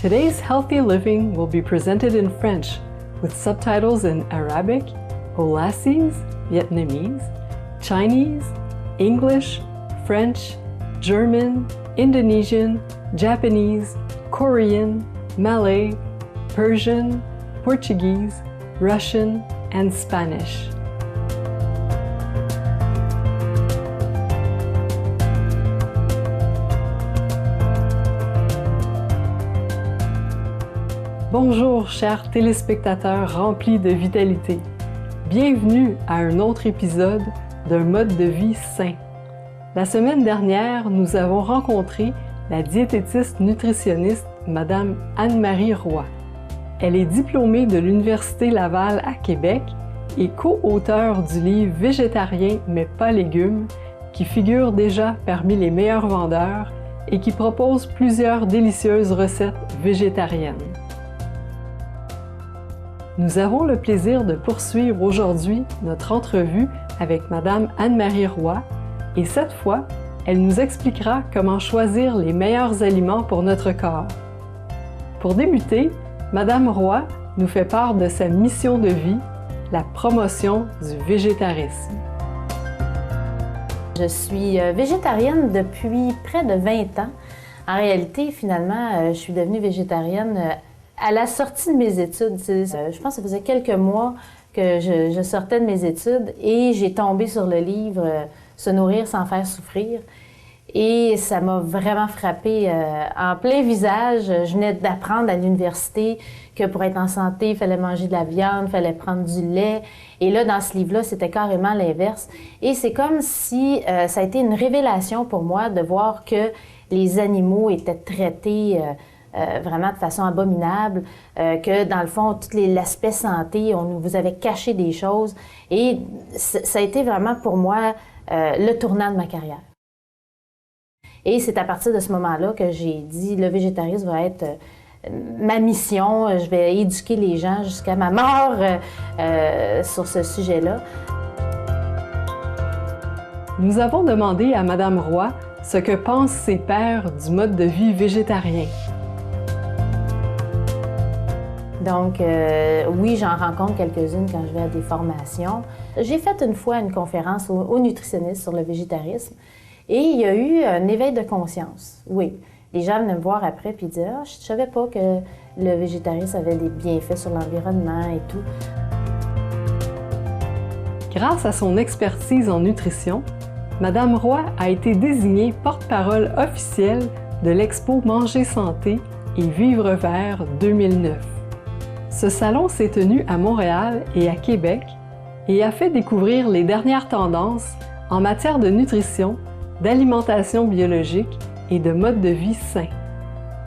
Today's healthy living will be presented in French with subtitles in Arabic, Aulacese, Vietnamese, Chinese, English, French, German, Indonesian, Japanese, Korean, Malay, Persian, Portuguese, Russian, and Spanish. Bonjour, chers téléspectateurs remplis de vitalité. Bienvenue à un autre épisode d'un mode de vie sain. La semaine dernière, nous avons rencontré la diététiste nutritionniste Madame Anne-Marie Roy. Elle est diplômée de l'Université Laval à Québec et co-auteure du livre Végétarien mais pas légumes, qui figure déjà parmi les meilleurs vendeurs et qui propose plusieurs délicieuses recettes végétariennes. Nous avons le plaisir de poursuivre aujourd'hui notre entrevue avec Madame Anne-Marie Roy et cette fois, elle nous expliquera comment choisir les meilleurs aliments pour notre corps. Pour débuter, Madame Roy nous fait part de sa mission de vie, la promotion du végétarisme. Je suis végétarienne depuis près de 20 ans. En réalité, finalement, je suis devenue végétarienne à la sortie de mes études. Je pense que ça faisait quelques mois que je sortais de mes études et j'ai tombé sur le livre « Se nourrir sans faire souffrir ». Et ça m'a vraiment frappée en plein visage. Je venais d'apprendre à l'université que pour être en santé, il fallait manger de la viande, il fallait prendre du lait. Et là, dans ce livre-là, c'était carrément l'inverse. Et c'est comme si ça a été une révélation pour moi de voir que les animaux étaient traités vraiment de façon abominable, que dans le fond, tout l'aspect santé, on vous avait caché des choses. Et ça a été vraiment pour moi le tournant de ma carrière. Et c'est à partir de ce moment-là que j'ai dit, le végétarisme va être ma mission. Je vais éduquer les gens jusqu'à ma mort sur ce sujet-là. Nous avons demandé à Madame Roy ce que pensent ses pairs du mode de vie végétarien. Donc, oui, j'en rencontre quelques-unes quand je vais à des formations. J'ai fait une fois une conférence aux nutritionnistes sur le végétarisme et il y a eu un éveil de conscience. Oui, les gens venaient me voir après et disaient « Ah, je ne savais pas que le végétarisme avait des bienfaits sur l'environnement et tout. » Grâce à son expertise en nutrition, Madame Roy a été désignée porte-parole officielle de l'Expo Manger Santé et Vivre Vert 2009. Ce salon s'est tenu à Montréal et à Québec et a fait découvrir les dernières tendances en matière de nutrition, d'alimentation biologique et de mode de vie sain.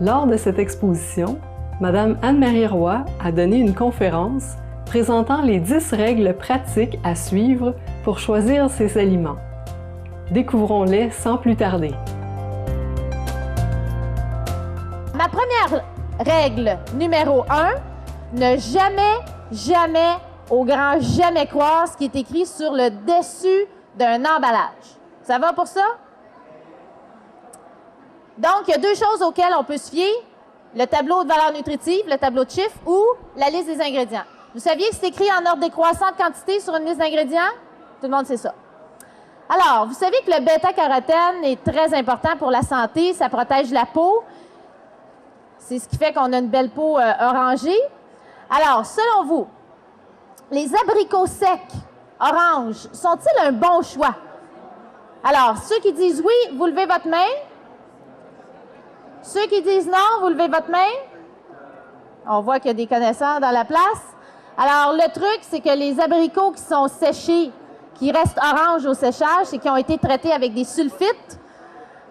Lors de cette exposition, Madame Anne-Marie Roy a donné une conférence présentant les 10 règles pratiques à suivre pour choisir ses aliments. Découvrons-les sans plus tarder. Ma première règle numéro 1, ne jamais, au grand jamais croire ce qui est écrit sur le dessus d'un emballage. Ça va pour ça? Donc, il y a deux choses auxquelles on peut se fier. Le tableau de valeur nutritive, le tableau de chiffres ou la liste des ingrédients. Vous saviez que c'est écrit en ordre décroissant de quantité sur une liste d'ingrédients? Tout le monde sait ça. Alors, vous savez que le bêta-carotène est très important pour la santé. Ça protège la peau. C'est ce qui fait qu'on a une belle peau orangée. Alors, selon vous, les abricots secs, oranges, sont-ils un bon choix? Alors, ceux qui disent oui, vous levez votre main. Ceux qui disent non, vous levez votre main. On voit qu'il y a des connaisseurs dans la place. Alors, le truc, c'est que les abricots qui sont séchés, qui restent oranges au séchage, c'est qu'ils ont été traités avec des sulfites.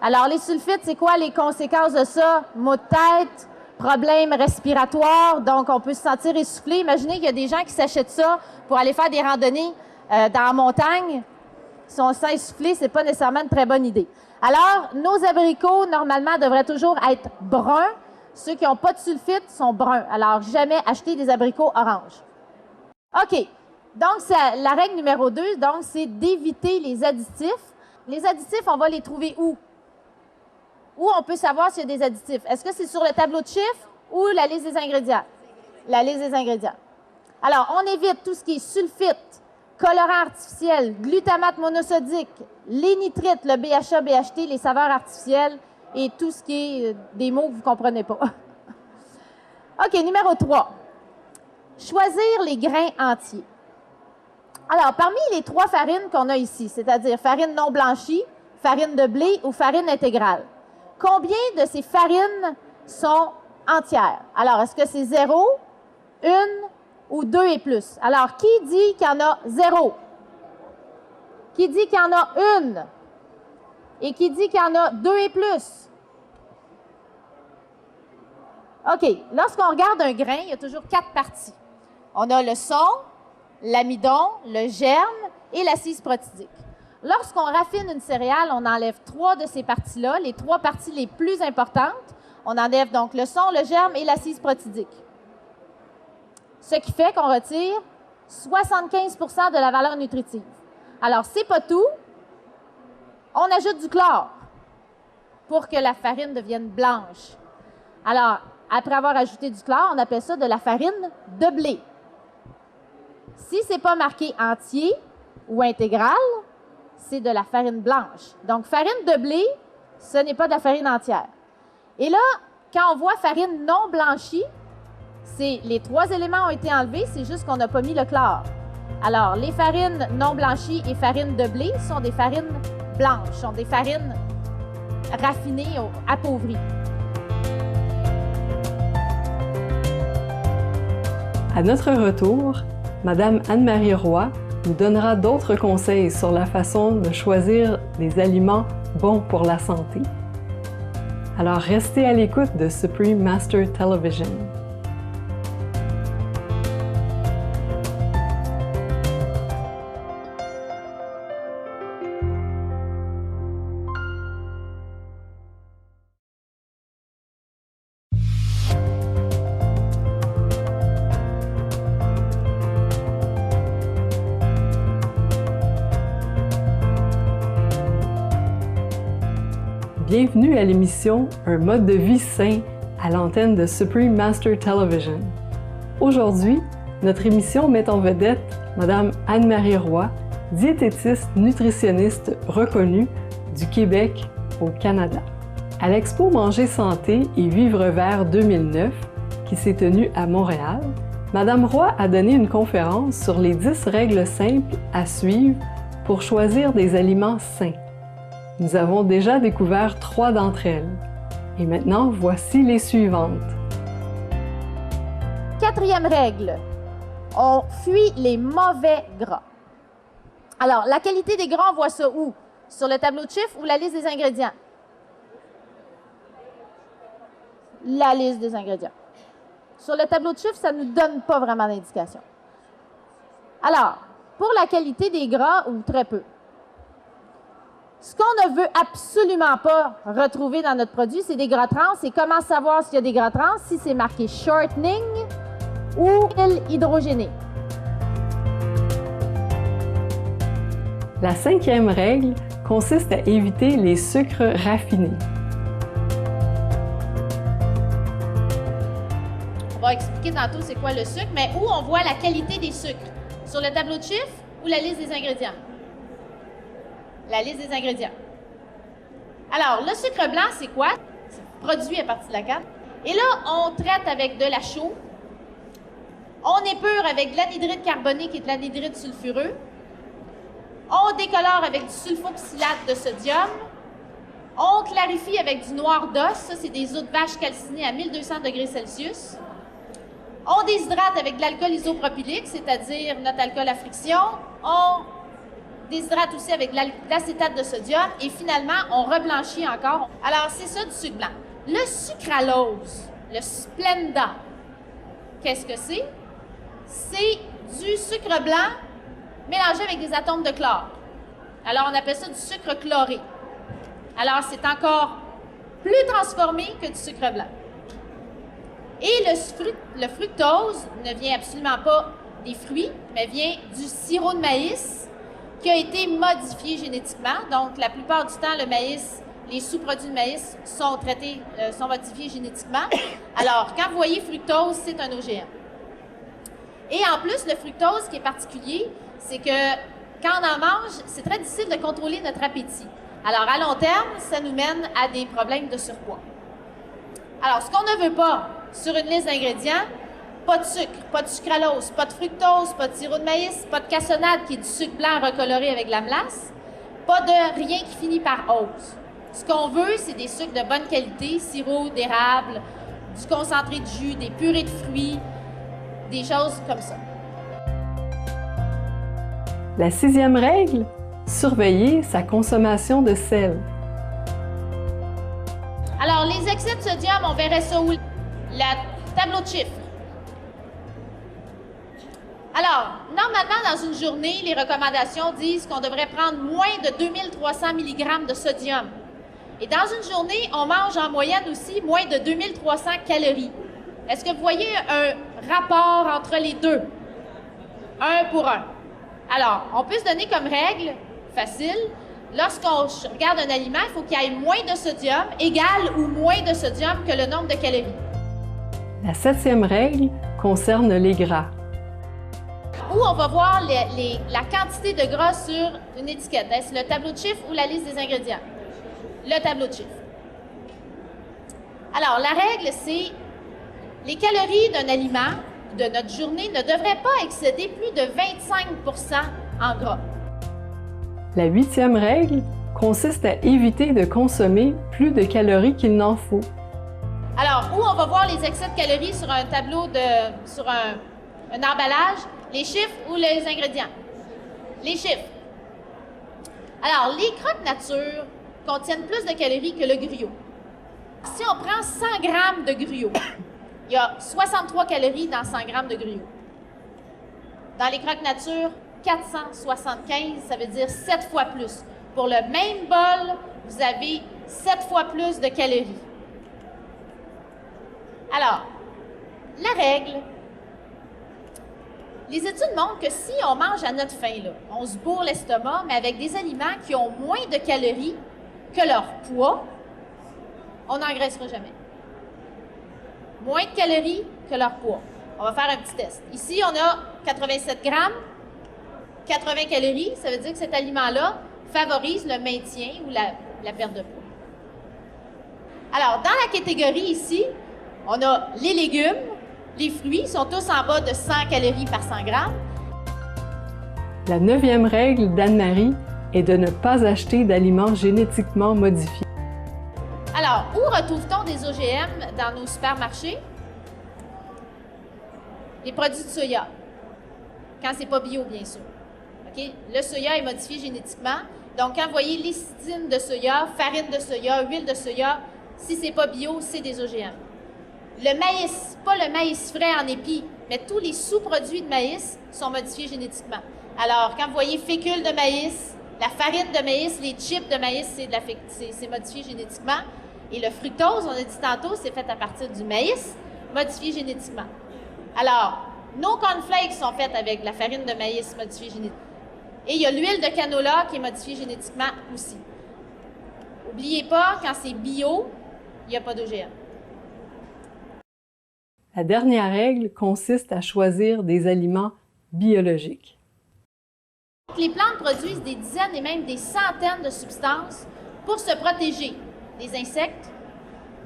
Alors, les sulfites, c'est quoi les conséquences de ça? Maux de tête, problèmes respiratoires, donc on peut se sentir essoufflé. Imaginez qu'il y a des gens qui s'achètent ça pour aller faire des randonnées dans la montagne. Si on se sent essoufflé, c'est pas nécessairement une très bonne idée. Alors, nos abricots, normalement, devraient toujours être bruns. Ceux qui n'ont pas de sulfite sont bruns. Alors, jamais acheter des abricots oranges. OK. Donc, la règle numéro 2, donc, c'est d'éviter les additifs. Les additifs, on va les trouver où? Où on peut savoir s'il y a des additifs? Est-ce que c'est sur le tableau de chiffres? ou la liste des ingrédients? La liste des ingrédients. Alors, on évite tout ce qui est sulfite, colorant artificiel, glutamate monosodique, les nitrites, le BHA, BHT, les saveurs artificielles et tout ce qui est des mots que vous ne comprenez pas. OK, numéro 3. Choisir les grains entiers. Alors, parmi les 3 farines qu'on a ici, c'est-à-dire farine non blanchie, farine de blé ou farine intégrale, combien de ces farines sont entières? Alors, est-ce que c'est 0, 1 ou 2 et plus? Alors, qui dit qu'il y en a 0? Qui dit qu'il y en a 1? Et qui dit qu'il y en a 2 et plus? OK. Lorsqu'on regarde un grain, il y a toujours 4 parties. On a le son, l'amidon, le germe et l'assise protidique. Lorsqu'on raffine une céréale, on enlève 3 de ces parties-là, les 3 parties les plus importantes. On enlève donc le son, le germe et l'assise protidique. Ce qui fait qu'on retire 75 de la valeur nutritive. Alors, c'est pas tout. On ajoute du chlore pour que la farine devienne blanche. Alors, après avoir ajouté du chlore, on appelle ça de la farine de blé. Si ce n'est pas marqué entier ou intégral, c'est de la farine blanche. Donc, farine de blé, ce n'est pas de la farine entière. Et là, quand on voit farine non blanchie, les 3 éléments ont été enlevés, c'est juste qu'on n'a pas mis le chlore. Alors, les farines non blanchies et farine de blé sont des farines blanches, sont des farines raffinées, appauvries. À notre retour, Madame Anne-Marie Roy nous donnera d'autres conseils sur la façon de choisir des aliments bons pour la santé. Alors restez à l'écoute de Supreme Master Television. Bienvenue à l'émission Un mode de vie sain à l'antenne de Supreme Master Television. Aujourd'hui, notre émission met en vedette Madame Anne-Marie Roy, diététiste nutritionniste reconnue du Québec au Canada. À l'Expo Manger Santé et Vivre Vert 2009, qui s'est tenue à Montréal, Madame Roy a donné une conférence sur les 10 règles simples à suivre pour choisir des aliments sains. Nous avons déjà découvert 3 d'entre elles. Et maintenant, voici les suivantes. 4e règle, on fuit les mauvais gras. Alors, la qualité des gras, on voit ça où? Sur le tableau de chiffres ou la liste des ingrédients? La liste des ingrédients. Sur le tableau de chiffres, ça ne nous donne pas vraiment d'indication. Alors, pour la qualité des gras, ou très peu, ce qu'on ne veut absolument pas retrouver dans notre produit, c'est des gras trans. Et comment savoir s'il y a des gras trans? Si c'est marqué shortening ou huile hydrogénée. La 5e règle consiste à éviter les sucres raffinés. On va expliquer tantôt c'est quoi le sucre, mais où on voit la qualité des sucres? Sur le tableau de chiffres ou la liste des ingrédients? La liste des ingrédients. Alors, le sucre blanc, c'est quoi? C'est produit à partir de la canne. Et là, on traite avec de la chaux. On épure avec de l'anhydride carboné, qui est de l'anhydride sulfureux. On décolore avec du sulfoxylate de sodium. On clarifie avec du noir d'os. Ça, c'est des os de vache calcinés à 1200 degrés Celsius. On déshydrate avec de l'alcool isopropylique, c'est-à-dire notre alcool à friction. On déshydrate aussi avec de l'acétate de sodium et finalement, on reblanchit encore. Alors, c'est ça du sucre blanc. Le sucralose, le Splenda, qu'est-ce que c'est? C'est du sucre blanc mélangé avec des atomes de chlore. Alors, on appelle ça du sucre chloré. Alors, c'est encore plus transformé que du sucre blanc. Et le fructose ne vient absolument pas des fruits, mais vient du sirop de maïs qui a été modifié génétiquement. Donc, la plupart du temps, le maïs les sous-produits de maïs sont traités, sont modifiés génétiquement. Alors, quand vous voyez fructose, c'est un OGM. Et en plus, le fructose, qui est particulier, c'est que quand on en mange, c'est très difficile de contrôler notre appétit. Alors, à long terme, ça nous mène à des problèmes de surpoids. Alors, ce qu'on ne veut pas sur une liste d'ingrédients, pas de sucre, pas de sucralose, pas de fructose, pas de sirop de maïs, pas de cassonade qui est du sucre blanc recoloré avec de la melasse, pas de rien qui finit par ose. Ce qu'on veut, c'est des sucres de bonne qualité, sirop d'érable, du concentré de jus, des purées de fruits, des choses comme ça. La 6e règle, surveiller sa consommation de sel. Alors, les excès de sodium, on verrait ça où? Le tableau de chiffres. Alors, normalement, dans une journée, les recommandations disent qu'on devrait prendre moins de 2300 mg de sodium. Et dans une journée, on mange en moyenne aussi moins de 2300 calories. Est-ce que vous voyez un rapport entre les deux? 1 pour 1. Alors, on peut se donner comme règle, facile, lorsqu'on regarde un aliment, il faut qu'il y ait moins de sodium, égal ou moins de sodium que le nombre de calories. La 7e règle concerne les gras. Où on va voir la quantité de gras sur une étiquette. Est-ce le tableau de chiffres ou la liste des ingrédients? Le tableau de chiffres. Alors, la règle, c'est les calories d'un aliment de notre journée ne devraient pas excéder plus de 25 % en gras. La 8e règle consiste à éviter de consommer plus de calories qu'il n'en faut. Alors, où on va voir les excès de calories sur un tableau, sur un emballage, les chiffres ou les ingrédients? Les chiffres. Alors, les croques nature contiennent plus de calories que le gruau. Si on prend 100 g de gruau, il y a 63 calories dans 100 g de gruau. Dans les croques nature, 475, ça veut dire 7 fois plus. Pour le même bol, vous avez 7 fois plus de calories. Alors, la règle, les études montrent que si on mange à notre faim, là, on se bourre l'estomac, mais avec des aliments qui ont moins de calories que leur poids, on n'engraissera jamais. Moins de calories que leur poids. On va faire un petit test. Ici, on a 87 grammes, 80 calories. Ça veut dire que cet aliment-là favorise le maintien ou la perte de poids. Alors, dans la catégorie ici, on a les légumes, les fruits sont tous en bas de 100 calories par 100 grammes. La 9e règle d'Anne-Marie est de ne pas acheter d'aliments génétiquement modifiés. Alors, où retrouve-t-on des OGM dans nos supermarchés? Les produits de soya, quand c'est pas bio, bien sûr. Okay? Le soya est modifié génétiquement. Donc, quand vous voyez lécithine de soya, farine de soya, huile de soya, si c'est pas bio, c'est des OGM. Le maïs, pas le maïs frais en épi, mais tous les sous-produits de maïs sont modifiés génétiquement. Alors, quand vous voyez fécule de maïs, la farine de maïs, les chips de maïs, c'est modifié génétiquement. Et le fructose, on a dit tantôt, c'est fait à partir du maïs, modifié génétiquement. Alors, nos cornflakes sont faits avec la farine de maïs modifiée génétiquement. Et il y a l'huile de canola qui est modifiée génétiquement aussi. N'oubliez pas, quand c'est bio, il n'y a pas d'OGM. La dernière règle consiste à choisir des aliments biologiques. Les plantes produisent des dizaines et même des centaines de substances pour se protéger des insectes,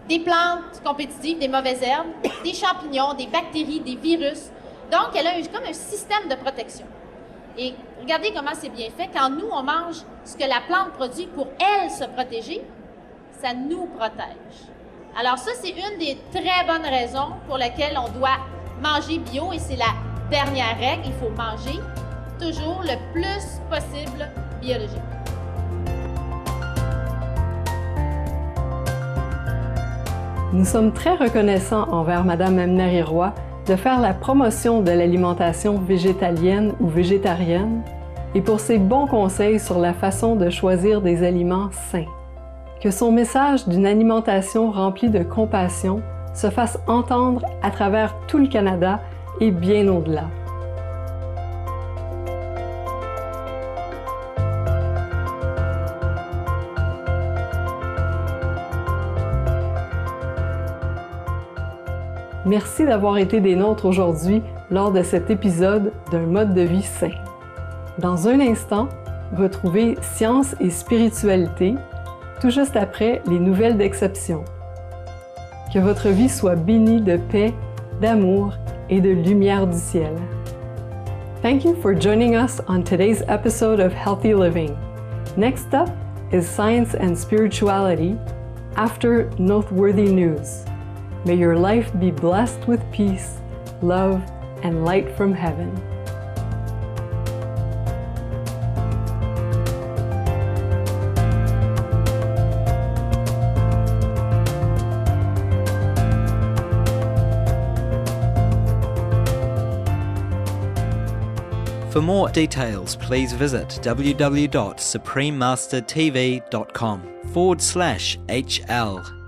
des plantes compétitives, des mauvaises herbes, des champignons, des bactéries, des virus. Donc, elle a comme un système de protection. Et regardez comment c'est bien fait. Quand nous, on mange ce que la plante produit pour elle se protéger, ça nous protège. Alors ça, c'est une des très bonnes raisons pour lesquelles on doit manger bio et c'est la dernière règle. Il faut manger toujours le plus possible biologique. Nous sommes très reconnaissants envers Mme Anne-Marie Roy de faire la promotion de l'alimentation végétalienne ou végétarienne et pour ses bons conseils sur la façon de choisir des aliments sains. Que son message d'une alimentation remplie de compassion se fasse entendre à travers tout le Canada et bien au-delà. Merci d'avoir été des nôtres aujourd'hui lors de cet épisode d'un mode de vie sain. Dans un instant, retrouvez Science et spiritualité, tout juste après les nouvelles d'exception. Que votre vie soit bénie de paix, d'amour et de lumière du ciel. Thank you for joining us on today's episode of Healthy Living. Next up is Science and Spirituality after Noteworthy News. May your life be blessed with peace, love, and light from heaven. For more details, please visit www.suprememastertv.com/HL.